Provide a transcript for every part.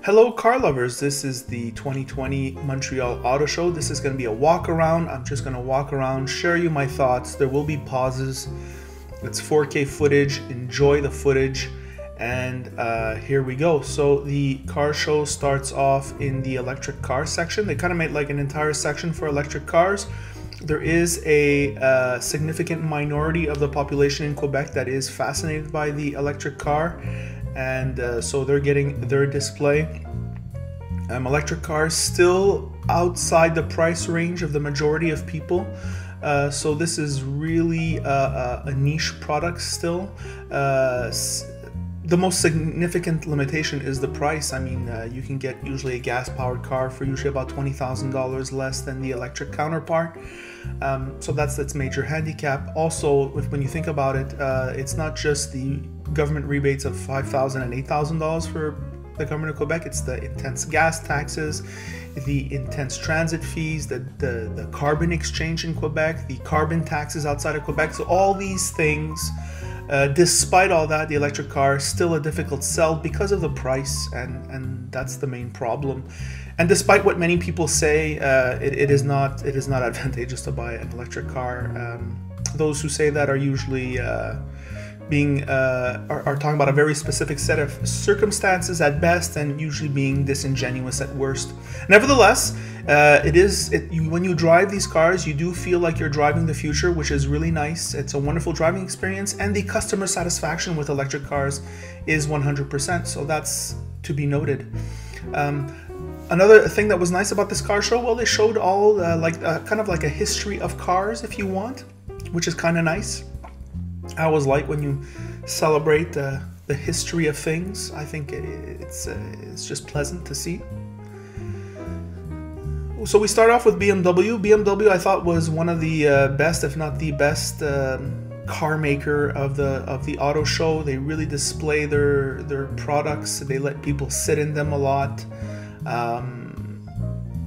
Hello car lovers, this is the 2020 Montreal Auto Show. This is going to be a walk around. I'm just going to walk around, share you my thoughts. There will be pauses. It's 4K footage, enjoy the footage, and here we go. So the car show starts off in the electric car section. They kind of made like an entire section for electric cars. There is a significant minority of the population in Quebec that is fascinated by the electric car, and so they're getting their display. Electric cars still outside the price range of the majority of people, so this is really a niche product still. The most significant limitation is the price. I mean, you can get usually a gas-powered car for usually about $20,000 less than the electric counterpart. So that's its major handicap. Also, when you think about it, it's not just the government rebates of $5,000 and $8,000 for the government of Quebec. It's the intense gas taxes, the intense transit fees, the carbon exchange in Quebec, the carbon taxes outside of Quebec. So all these things, despite all that, the electric car is still a difficult sell because of the price, and that's the main problem. And despite what many people say, it is not advantageous to buy an electric car. Those who say that are usually are talking about a very specific set of circumstances at best, and usually being disingenuous at worst. Nevertheless, when you drive these cars, you do feel like you're driving the future, which is really nice. It's a wonderful driving experience, and the customer satisfaction with electric cars is 100%. So that's to be noted. Another thing that was nice about this car show, well, they showed all kind of like a history of cars, if you want, which is kind of nice. I always like when you celebrate the history of things. I think it's just pleasant to see. So we start off with BMW. BMW, I thought, was one of the best, if not the best, car maker of the auto show. They really display their products. They let people sit in them a lot.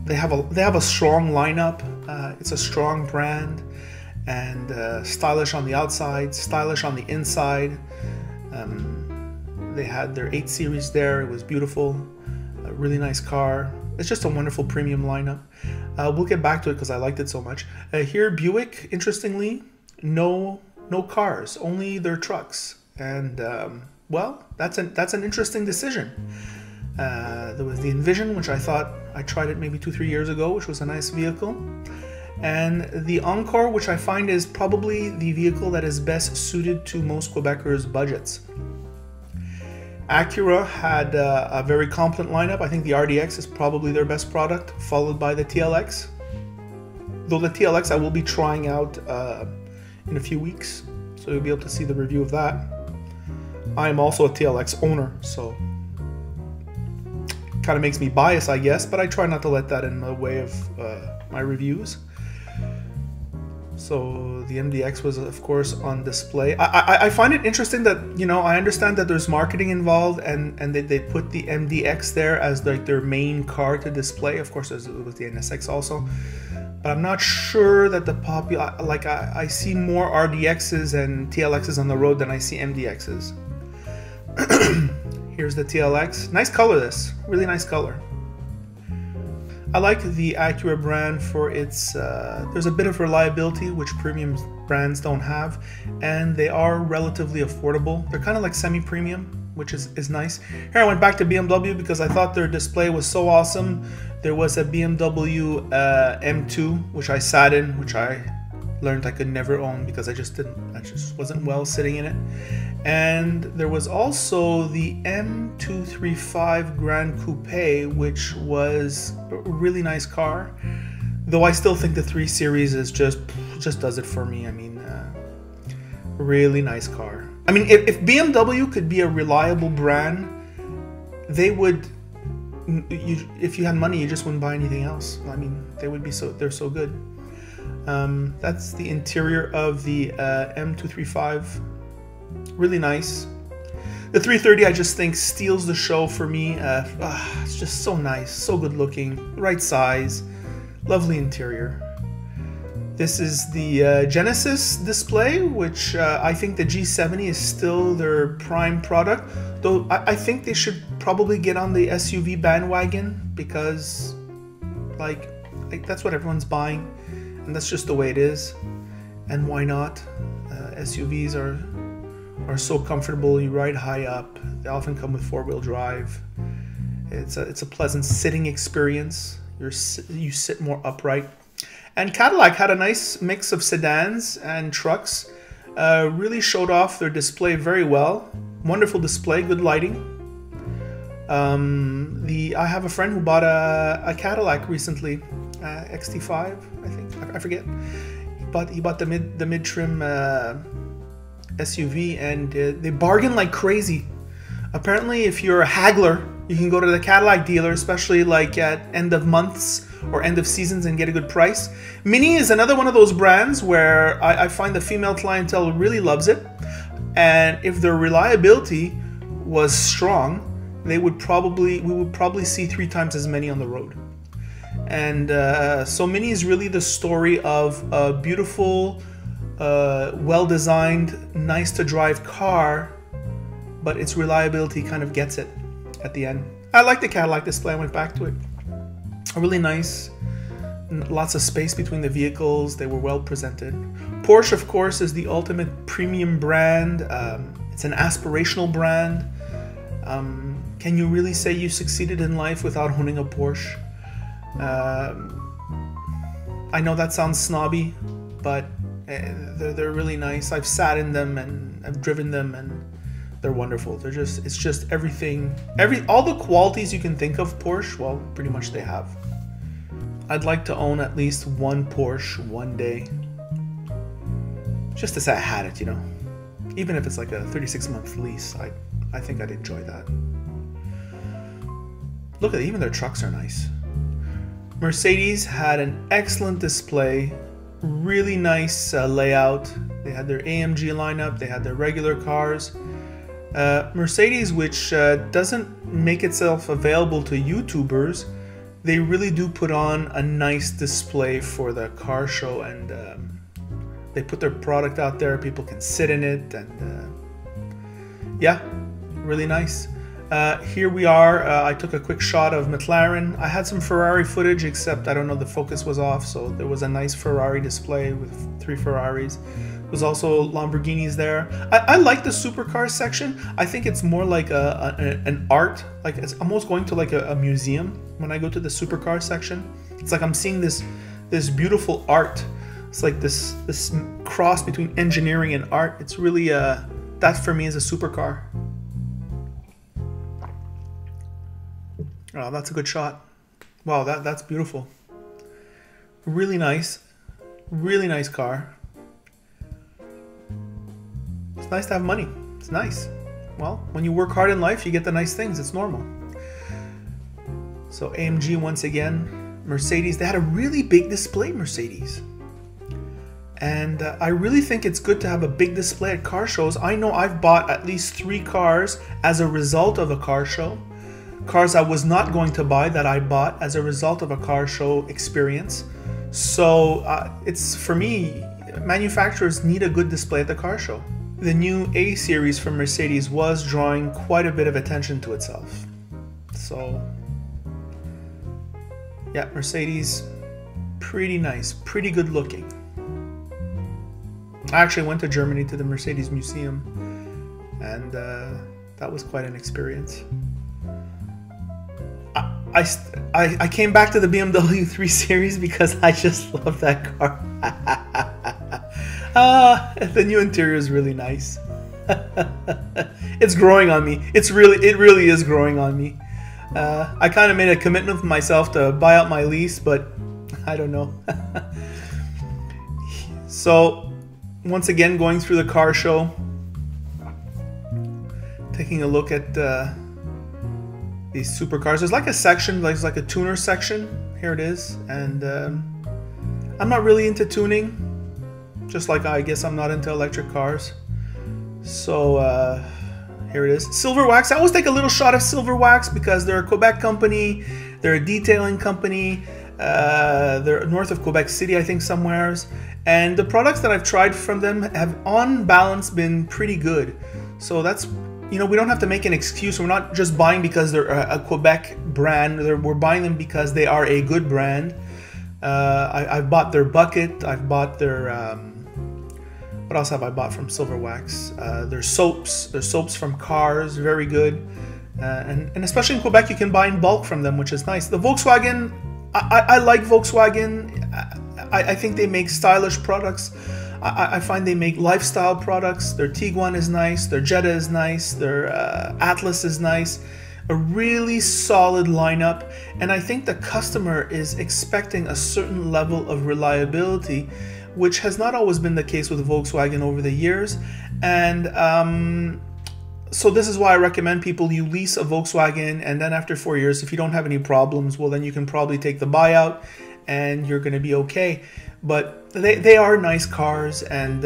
They have a strong lineup. It's a strong brand, and stylish on the outside, stylish on the inside. They had their 8 Series there. It was beautiful, a really nice car. It's just a wonderful premium lineup. We'll get back to it because I liked it so much. Here, Buick, interestingly, no cars, only their trucks, and well, that's an interesting decision. There was the Envision, which I thought, I tried it maybe 2-3 years ago, which was a nice vehicle. And the Encore, which I find is probably the vehicle that is best suited to most Quebecers' budgets. Acura had a very competent lineup. I think the RDX is probably their best product, followed by the TLX. Though the TLX I will be trying out in a few weeks, so you'll be able to see the review of that. I am also a TLX owner, so kind of makes me biased, I guess, but I try not to let that in the way of my reviews. So the MDX was, of course, on display. I find it interesting that, you know, I understand that there's marketing involved, and they put the MDX there as like their main car to display. Of course, there was the NSX also, but I'm not sure that I see more RDXs and TLXs on the road than I see MDXs. Here's the TLX. Nice color, this. Really nice color. I like the Acura brand for its, there's a bit of reliability, which premium brands don't have, and they are relatively affordable. They're kind of like semi-premium, which is nice. Here I went back to BMW because I thought their display was so awesome. There was a BMW M2, which I sat in, which I learned I could never own because I just wasn't well sitting in it. And there was also the M235 Grand Coupe, which was a really nice car. Though I still think the 3 Series is just does it for me. I mean, really nice car. I mean, if BMW could be a reliable brand, they would. If you had money, you just wouldn't buy anything else. I mean, they're so good. That's the interior of the M235. Really nice. The 330, I just think, steals the show for me. It's just so nice, so good looking, right size, lovely interior. This is the Genesis display, which I think the G70 is still their prime product. Though I think they should probably get on the SUV bandwagon because, like that's what everyone's buying, and that's just the way it is. And why not? SUVs are so comfortable. You ride high up. They often come with four-wheel drive. It's a pleasant sitting experience. You sit more upright. And Cadillac had a nice mix of sedans and trucks. Really showed off their display very well. Wonderful display, good lighting. I have a friend who bought a Cadillac recently, XT5, I think. I forget. He bought the mid trim SUV, and they bargain like crazy. Apparently, if you're a haggler, you can go to the Cadillac dealer, especially like at end of months or end of seasons, and get a good price. Mini is another one of those brands where I find the female clientele really loves it, and if their reliability was strong, we would probably see 3 times as many on the road. And so Mini is really the story of a beautiful, well-designed, nice-to-drive car, but its reliability kind of gets it at the end. I like the Cadillac display. I went back to it. Really nice. Lots of space between the vehicles. They were well presented. Porsche, of course, is the ultimate premium brand. It's an aspirational brand. Can you really say you succeeded in life without owning a Porsche? I know that sounds snobby, but they're really nice. I've sat in them and I've driven them, and they're wonderful. It's just everything, all the qualities you can think of Porsche, well, pretty much they have. I'd like to own at least one Porsche one day, just to say I had it, you know. Even if it's like a 36-month lease, I think I'd enjoy that. Look at it, even their trucks are nice. Mercedes had an excellent display, really nice layout. They had their AMG lineup, they had their regular cars. Mercedes, which doesn't make itself available to YouTubers, they really do put on a nice display for the car show, and they put their product out there. People can sit in it, and yeah, really nice. Here we are. I took a quick shot of McLaren. I had some Ferrari footage, except I don't know, the focus was off, so there was a nice Ferrari display with 3 Ferraris. There was also Lamborghinis there. I like the supercar section. I think it's more like an art, like it's almost going to like a museum when I go to the supercar section. It's like I'm seeing this beautiful art. It's like this cross between engineering and art. It's really that for me is a supercar. Oh, that's a good shot. Wow, that's beautiful. Really nice car. It's nice to have money. It's nice. Well, when you work hard in life, you get the nice things. It's normal. So AMG once again. Mercedes, they had a really big display, Mercedes. And I really think it's good to have a big display at car shows. I know I've bought at least 3 cars as a result of a car show. Cars I was not going to buy that I bought as a result of a car show experience. So it's, for me, manufacturers need a good display at the car show. The new A series from Mercedes was drawing quite a bit of attention to itself. So yeah, Mercedes, pretty nice, pretty good looking. I actually went to Germany to the Mercedes Museum, and that was quite an experience. I came back to the BMW 3 Series because I just love that car. The new interior is really nice. It's growing on me. It really is growing on me. I kind of made a commitment for myself to buy out my lease, but I don't know. So once again, going through the car show, taking a look at these supercars. There's like a section, there's like a tuner section. Here it is, and I'm not really into tuning. Just like I guess I'm not into electric cars. So here it is. Silver Wax. I always take a little shot of Silver Wax because they're a Quebec company. They're a detailing company. They're north of Quebec City, I think, somewheres. And the products that I've tried from them have on balance been pretty good. So that's, you know, we don't have to make an excuse. We're not just buying because they're a Quebec brand. We're buying them because they are a good brand. I've bought their bucket. I've bought their, what else have I bought from Silver Wax? Their soaps. Their soaps from cars, very good. And especially in Quebec, you can buy in bulk from them, which is nice. The Volkswagen, I like Volkswagen. I think they make stylish products. I find they make lifestyle products. Their Tiguan is nice. Their Jetta is nice. Their Atlas is nice. A really solid lineup. And I think the customer is expecting a certain level of reliability, which has not always been the case with Volkswagen over the years. And so this is why I recommend people, you lease a Volkswagen, and then after 4 years, if you don't have any problems, well, then you can probably take the buyout and you're going to be okay. But they are nice cars, and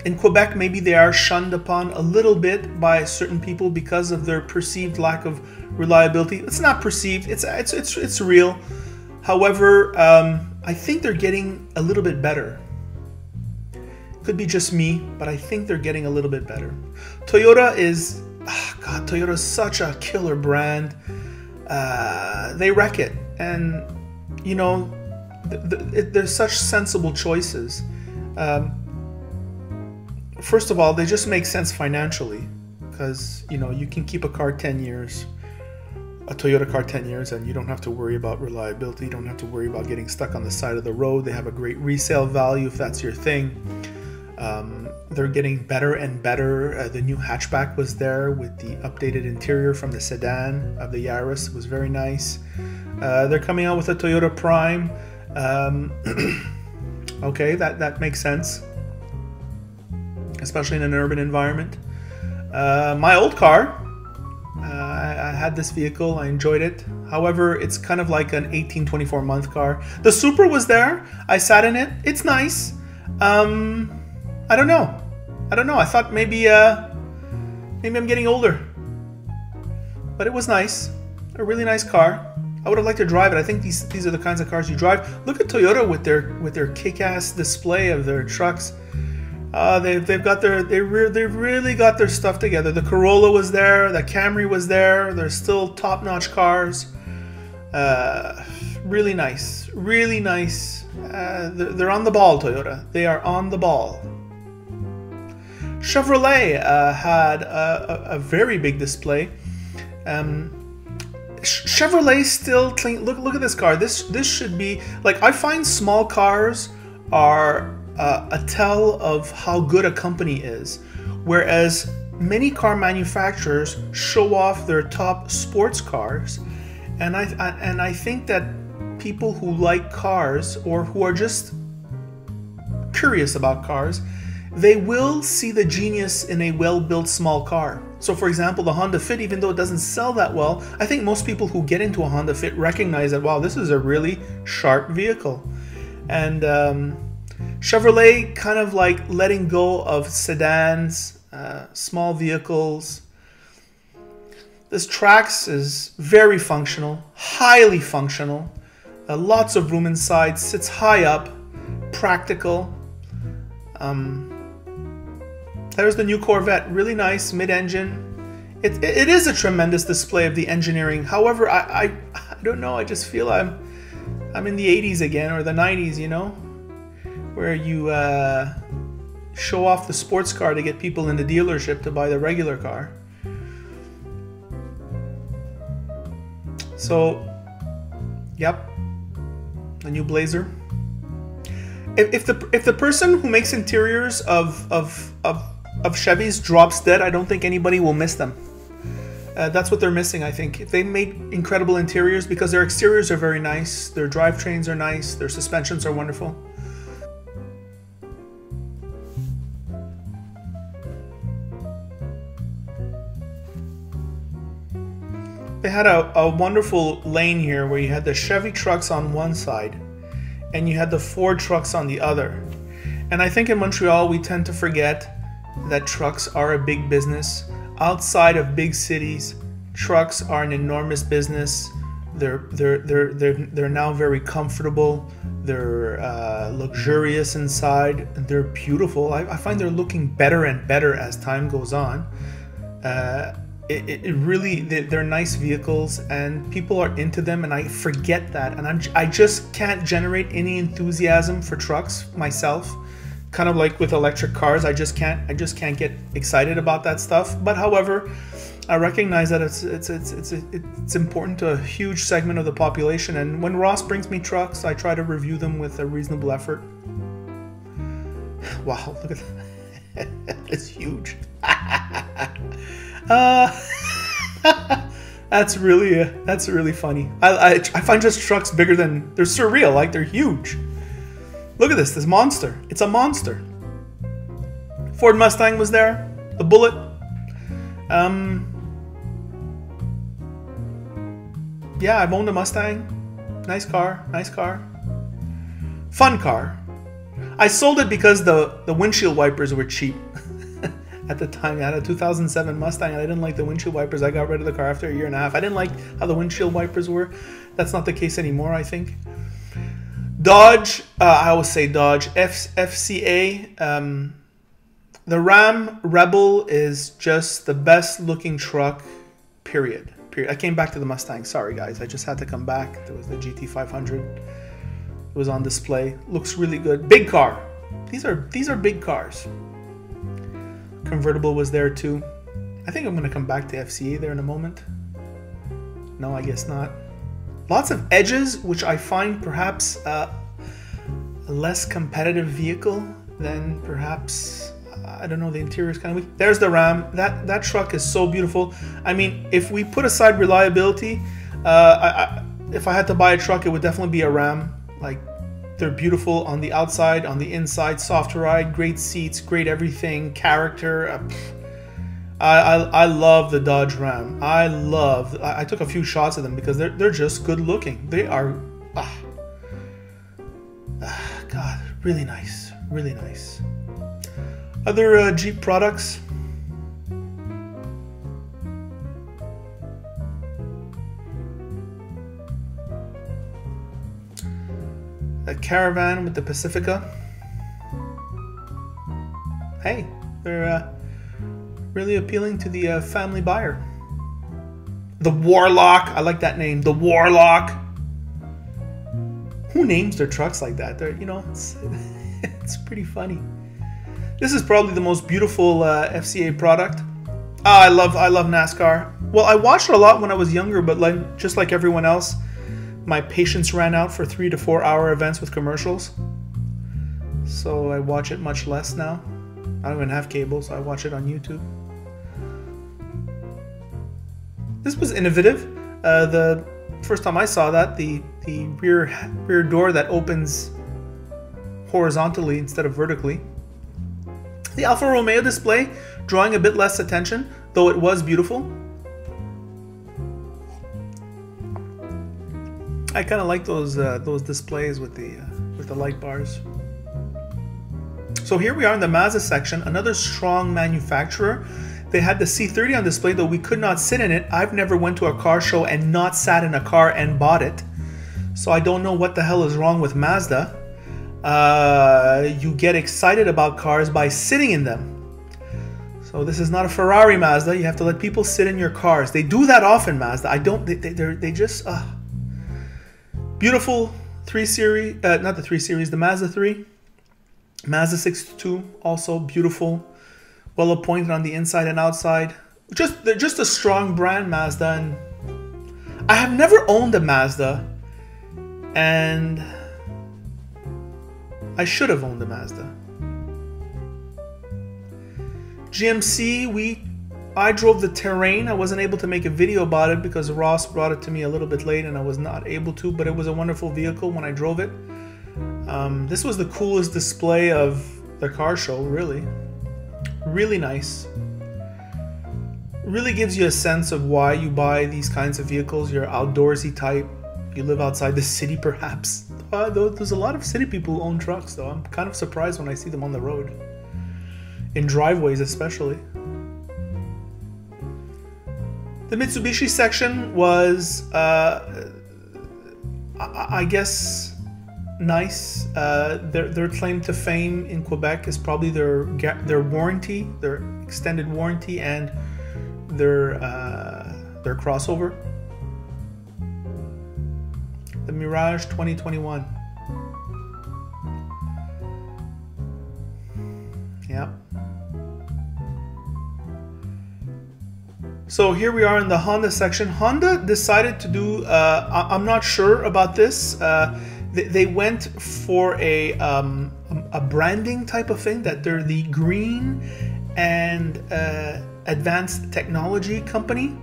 in Quebec, maybe they are shunned upon a little bit by certain people because of their perceived lack of reliability. It's not perceived, it's real. However, I think they're getting a little bit better. Could be just me, but I think they're getting a little bit better. Toyota is, God, Toyota is such a killer brand. They wreck it, and you know, there's such sensible choices. First of all, they just make sense financially, because you know, you can keep a car 10 years, a Toyota car 10 years, and you don't have to worry about reliability. You don't have to worry about getting stuck on the side of the road. They have a great resale value if that's your thing. They're getting better and better. The new hatchback was there with the updated interior from the sedan of the Yaris. It was very nice. They're coming out with a Toyota Prime. Okay, that makes sense, especially in an urban environment. My old car, I had this vehicle. I enjoyed it. However, it's kind of like an 18-24-month car. The Supra was there. I sat in it. It's nice. I don't know. I thought maybe I'm getting older. But it was nice. A really nice car. I would have liked to drive it. I think these are the kinds of cars you drive. Look at Toyota with their kick-ass display of their trucks. They've really got their stuff together. The Corolla was there. The Camry was there. They're still top-notch cars. Really nice. Really nice. They're on the ball, Toyota. They are on the ball. Chevrolet had a very big display. Chevrolet still clean. Look at this car. This should be like, I find small cars are a tell of how good a company is, whereas many car manufacturers show off their top sports cars, and I think that people who like cars or who are just curious about cars, they will see the genius in a well-built small car. So for example, the Honda Fit, even though it doesn't sell that well, I think most people who get into a Honda Fit recognize that, wow, this is a really sharp vehicle. And Chevrolet kind of like letting go of sedans, small vehicles. This Trax is very functional, highly functional, lots of room inside, sits high up, practical. There's the new Corvette, really nice mid-engine. It is a tremendous display of the engineering. However, I don't know, I just feel I'm in the 80s again, or the 90s, you know, where you show off the sports car to get people in the dealership to buy the regular car. So, yep, the new Blazer. If the person who makes interiors of Chevys drops dead, I don't think anybody will miss them. That's what they're missing, I think. If they made incredible interiors, because their exteriors are very nice, their drivetrains are nice, their suspensions are wonderful. They had a wonderful lane here where you had the Chevy trucks on one side and you had the Ford trucks on the other. And I think in Montreal we tend to forget that trucks are a big business. Outside of big cities, trucks are an enormous business. They're now very comfortable. They're luxurious inside. They're beautiful. I find they're looking better and better as time goes on. It really, they're nice vehicles, and people are into them, and I forget that, and I just can't generate any enthusiasm for trucks myself. Kind of like with electric cars, I just can't get excited about that stuff. But however, I recognize that it's important to a huge segment of the population, and when Ross brings me trucks, I try to review them with a reasonable effort. Wow, look at that. It's huge. That's really funny. I find just trucks bigger than, they're surreal, like they're huge. Look at this monster. It's a monster. Ford Mustang was there. The Bullet. Yeah, I've owned a Mustang. Nice car. Fun car. I sold it because the windshield wipers were cheap. At the time, I had a 2007 Mustang, and I didn't like the windshield wipers. I got rid of the car after a year and a half. I didn't like how the windshield wipers were. That's not the case anymore, I think. Dodge, I always say Dodge, FCA. The Ram Rebel is just the best looking truck, period. I came back to the Mustang. Sorry, guys. I just had to come back. There was the GT500. It was on display. Looks really good. Big car. These are big cars. Convertible was there too. I think I'm going to come back to FCA there in a moment. No, I guess not. Lots of edges, which I find perhaps a less competitive vehicle than perhaps, I don't know, the interior is kind of weak. There's the Ram. That truck is so beautiful. I mean, if we put aside reliability, if I had to buy a truck, it would definitely be a Ram. Like, they're beautiful on the outside, on the inside, soft ride, great seats, great everything, character. I love the Dodge Ram. I took a few shots of them because they're just good looking. They are, God, really nice, really nice. Other Jeep products. A Caravan with the Pacifica. Hey, they're really appealing to the family buyer. The Warlock. I like that name. The Warlock. Who names their trucks like that? They're, you know, it's pretty funny. This is probably the most beautiful FCA product. I love NASCAR. Well, I watched it a lot when I was younger, but just like everyone else, my patience ran out for 3 to 4 hour events with commercials. So I watch it much less now. I don't even have cable, so I watch it on YouTube. This was innovative. The first time I saw that, the rear door that opens horizontally instead of vertically. The Alfa Romeo display drawing a bit less attention, though it was beautiful. I kind of like those displays with the light bars. So here we are in the Mazda section, another strong manufacturer. They had the C30 on display, though we could not sit in it. I've never went to a car show and not sat in a car and bought it. So I don't know what the hell is wrong with Mazda. You get excited about cars by sitting in them. So this is not a Ferrari Mazda. You have to let people sit in your cars. They do that often, Mazda. They just... Beautiful 3 Series, not the 3 Series, the Mazda 3. Mazda 6.2, also beautiful. Well appointed on the inside and outside. They're just a strong brand, Mazda. And I have never owned a Mazda. And I should have owned a Mazda. GMC, I drove the Terrain. I wasn't able to make a video about it because Ross brought it to me a little bit late and I was not able to, but it was a wonderful vehicle when I drove it. This was the coolest display of the car show, really. Really nice. Really gives you a sense of why you buy these kinds of vehicles. You're outdoorsy type. You live outside the city, perhaps. There's a lot of city people who own trucks, though. I'm kind of surprised when I see them on the road. In driveways, especially. The Mitsubishi section was I guess nice. Their claim to fame in Quebec is probably their warranty, their extended warranty, and their crossover. The Mirage 2021. Yeah. So here we are in the Honda section. Honda decided to do, I'm not sure about this. They went for a branding type of thing, that they're the green and advanced technology company.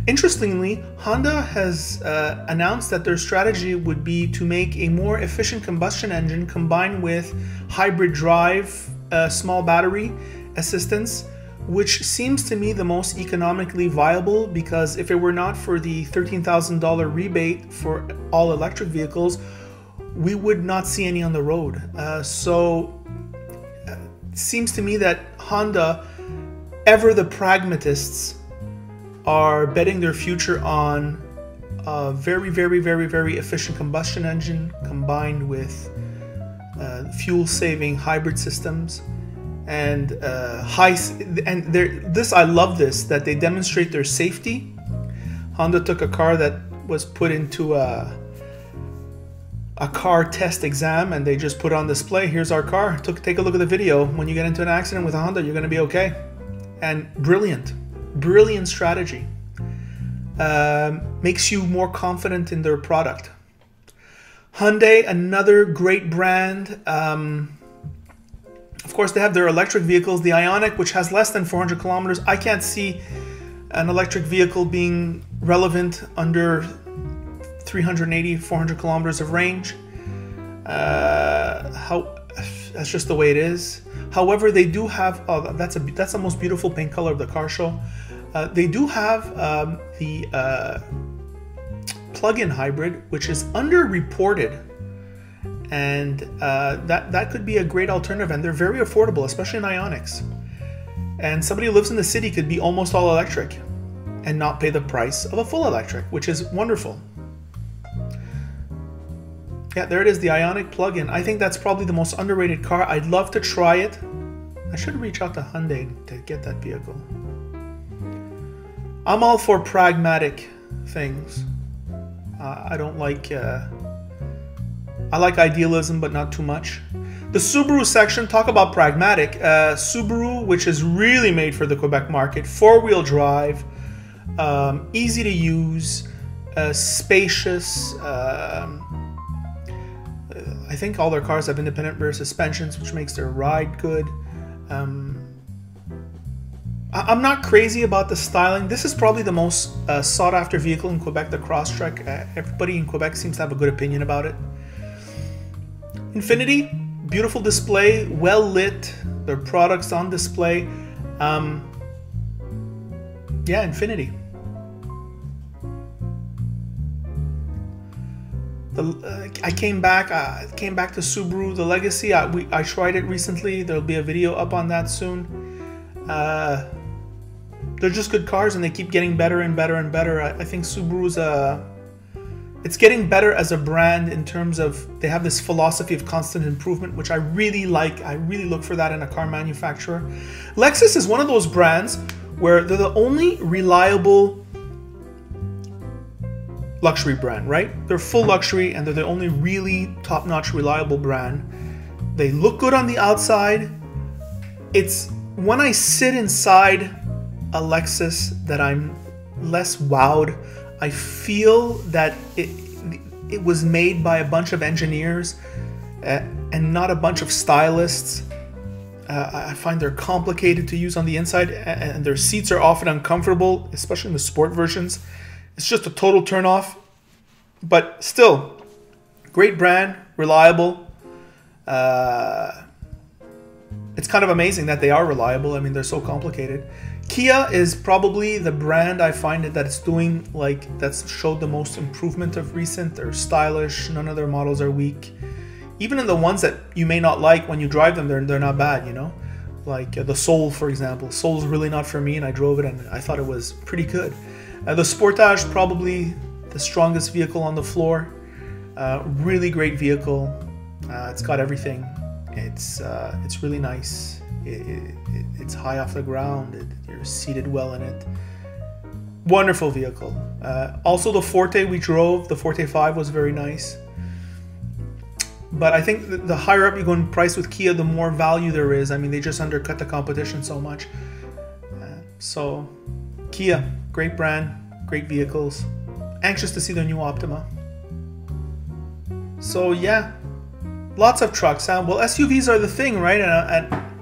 Interestingly, Honda has announced that their strategy would be to make a more efficient combustion engine combined with hybrid drive, small battery assistance, which seems to me the most economically viable, because if it were not for the $13,000 rebate for all electric vehicles, we would not see any on the road. So it seems to me that Honda, ever the pragmatists, are betting their future on a very, very, very, very efficient combustion engine combined with fuel-saving hybrid systems and this, I love this, that they demonstrate their safety. Honda took a car that was put into a car test exam, and they just put on display, here's our car. Take a look at the video. When you get into an accident with a Honda, you're going to be okay. And brilliant strategy. Makes you more confident in their product. Hyundai, another great brand. Of course, they have their electric vehicles, the Ioniq, which has less than 400 kilometers. I can't see an electric vehicle being relevant under 380, 400 kilometers of range. That's just the way it is. However, they do have, that's the most beautiful paint color of the car show. They do have the plug-in hybrid, which is underreported, and that could be a great alternative, and they're very affordable, especially in Ioniqs. And somebody who lives in the city could be almost all electric and not pay the price of a full electric, which is wonderful. Yeah, there it is, the Ioniq plug-in. I think that's probably the most underrated car. I'd love to try it. I should reach out to Hyundai to get that vehicle. I'm all for pragmatic things. I don't like... I like idealism, but not too much. The Subaru section, talk about pragmatic. Subaru, which is really made for the Quebec market. Four-wheel drive, easy to use, spacious. I think all their cars have independent rear suspensions, which makes their ride good. I'm not crazy about the styling. This is probably the most sought-after vehicle in Quebec, the Crosstrek. Everybody in Quebec seems to have a good opinion about it. Infiniti, beautiful display, well lit. Their products on display. Yeah, Infiniti. I came back to Subaru, the Legacy. I tried it recently. There'll be a video up on that soon. They're just good cars, and they keep getting better and better and better. I think Subaru's it's getting better as a brand in terms of they have this philosophy of constant improvement, which I really like. I really look for that in a car manufacturer. Lexus is one of those brands where they're the only reliable luxury brand, right? They're full luxury, and they're the only really top-notch reliable brand. They look good on the outside. It's when I sit inside a Lexus that I'm less wowed. I feel that it was made by a bunch of engineers and not a bunch of stylists. I find they're complicated to use on the inside, and their seats are often uncomfortable, especially in the sport versions. It's just a total turnoff. But still, great brand, reliable. It's kind of amazing that they are reliable. I mean, they're so complicated. Kia is probably the brand I find that it's doing, like, that's showed the most improvement of recent. They're stylish. None of their models are weak. Even in the ones that you may not like, when you drive them, they're not bad, you know? Like the Soul, for example. Soul's really not for me, and I drove it, and I thought it was pretty good. The Sportage, probably the strongest vehicle on the floor. Really great vehicle. It's got everything. It's really nice. It's high off the ground. You're seated well in it. Wonderful vehicle. Also the Forte we drove, the Forte 5 was very nice. But I think the higher up you go in price with Kia, the more value there is. I mean, they just undercut the competition so much. So Kia, great brand, great vehicles. Anxious to see their new Optima. So yeah, lots of trucks. Well, SUVs are the thing, right?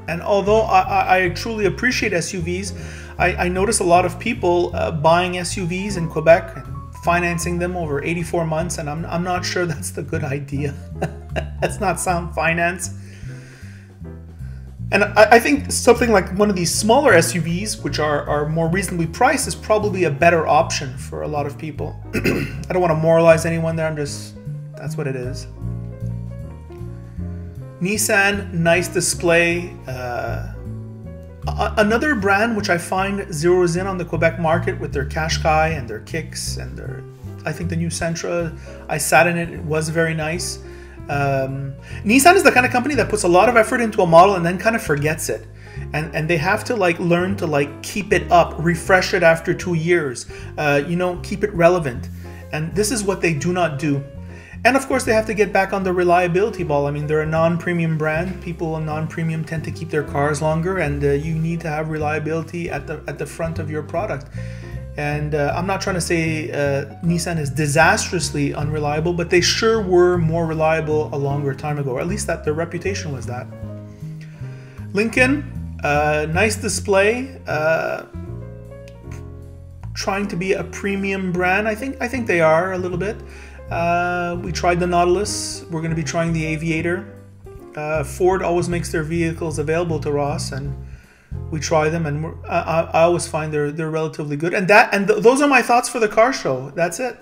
And although I truly appreciate SUVs, I notice a lot of people buying SUVs in Quebec and financing them over 84 months, and I'm not sure that's the good idea. That's not sound finance. And I think something like one of these smaller SUVs, which are more reasonably priced, is probably a better option for a lot of people. I don't want to moralize anyone there, that's what it is. Nissan, nice display. Another brand which I find zeroes in on the Quebec market with their Qashqai and their Kicks and I think the new Sentra, I sat in it, it was very nice. Nissan is the kind of company that puts a lot of effort into a model and then kind of forgets it. And they have to learn to keep it up, refresh it after 2 years, keep it relevant. And this is what they do not do. And of course, they have to get back on the reliability ball. I mean, they're a non-premium brand. People in non-premium tend to keep their cars longer, and you need to have reliability at the front of your product. And I'm not trying to say Nissan is disastrously unreliable, but they sure were more reliable a longer time ago, or at least that their reputation was that. Lincoln, nice display. Trying to be a premium brand. I think they are a little bit. We tried the Nautilus. We're going to be trying the Aviator. Ford always makes their vehicles available to Ross, and we try them, and I always find they're relatively good. And those are my thoughts for the car show. That's it.